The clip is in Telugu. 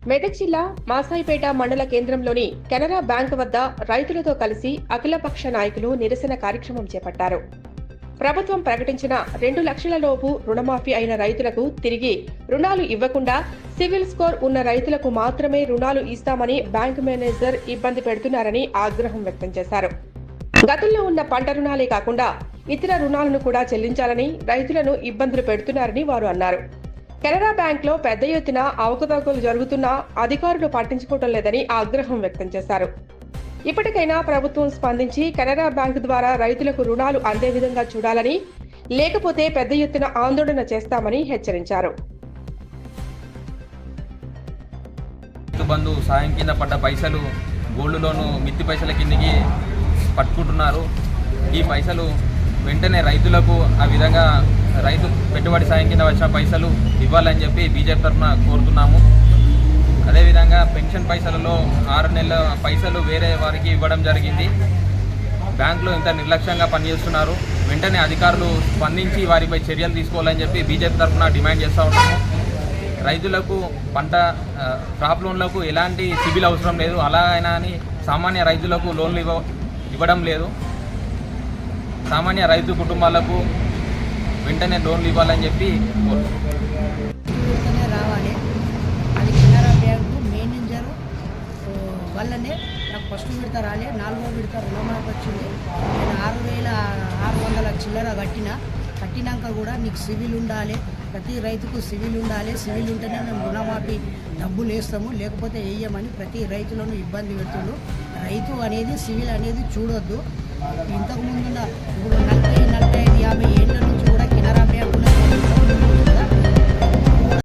మెదక్ జిల్లా మాసాయిపేట మండల కేంద్రంలోని కెనరా బ్యాంక్ వద్ద రైతులతో కలిసి అఖిలపక్ష నాయకులు నిరసన కార్యక్రమం చేపట్టారు. ప్రభుత్వం ప్రకటించిన 2 లక్షల లోపు రుణమాఫీ అయిన రైతులకు తిరిగి రుణాలు ఇవ్వకుండా సివిల్ స్కోర్ ఉన్న రైతులకు మాత్రమే రుణాలు ఇస్తామని బ్యాంకు మేనేజర్ ఇబ్బంది పెడుతున్నారని ఆగ్రహం వ్యక్తం చేశారు. గతంలో ఉన్న పంట రుణాలే కాకుండా ఇతర రుణాలను కూడా చెల్లించాలని రైతులను ఇబ్బందులు పెడుతున్నారని వారు అన్నారు. కెనరా బ్యాంక్లో పెద్ద ఎత్తున అవకతవకలు జరుగుతున్నా అధికారులు పట్టించుకోవడం లేదని ఆగ్రహం వ్యక్తం చేశారు. ఇప్పటికైనా ప్రభుత్వం స్పందించి కెనరా బ్యాంక్ ద్వారా రైతులకు రుణాలు అందే విధంగా చూడాలని, లేకపోతే పెద్ద ఎత్తున ఆందోళన చేస్తామని హెచ్చరించారు. బంధు సాయం కింద పడ్డ పైసలు గోల్డ్ లోను మిత్తి పైసల కిందకి పట్టుకుంటున్నారు. ఈ పైసలు వెంటనే రైతులకు ఆ విధంగా రైతు పెట్టుబడి సాయం కింద వచ్చిన పైసలు ఇవ్వాలని చెప్పి బీజేపీ తరఫున కోరుతున్నాము. అదేవిధంగా పెన్షన్ పైసలలో 6 నెలల పైసలు వేరే వారికి ఇవ్వడం జరిగింది. బ్యాంకులో ఇంత నిర్లక్ష్యంగా పనిచేస్తున్నారు. వెంటనే అధికారులు స్పందించి వారిపై చర్యలు తీసుకోవాలని చెప్పి బీజేపీ తరఫున డిమాండ్ చేస్తూ ఉంటాము. రైతులకు పంట క్రాప్ లోన్లకు ఎలాంటి సిబిల్ అవసరం లేదు. అలా అయినా అని సామాన్య రైతులకు లోన్లు ఇవ్వడం లేదు. సామాన్య రైతు కుటుంబాలకు వెంటనే లోన్లు ఇవ్వాలని చెప్పి రావాలి. అది కెనరా బ్యాంకు మేనేజర్ వల్లనే నాకు ఫస్ట్ విడత రాలే, 4వ విడత రుణమాఫీ వచ్చింది. నేను 6,600 చిల్లర కట్టినాక కూడా నీకు సివిల్ ఉండాలి, ప్రతి రైతుకు సివిల్ ఉండాలి, సివిల్ ఉంటేనే మేము రుణమాఫీ డబ్బులు వేస్తాము, లేకపోతే వేయమని ప్రతి రైతులను ఇబ్బంది పెడుతుండ్రు. రైతు అనేది సివిల్ అనేది చూడొద్దు. ఇంతకుముందున్న ఇప్పుడు 40, 45, 50 ఏళ్ళ నుంచి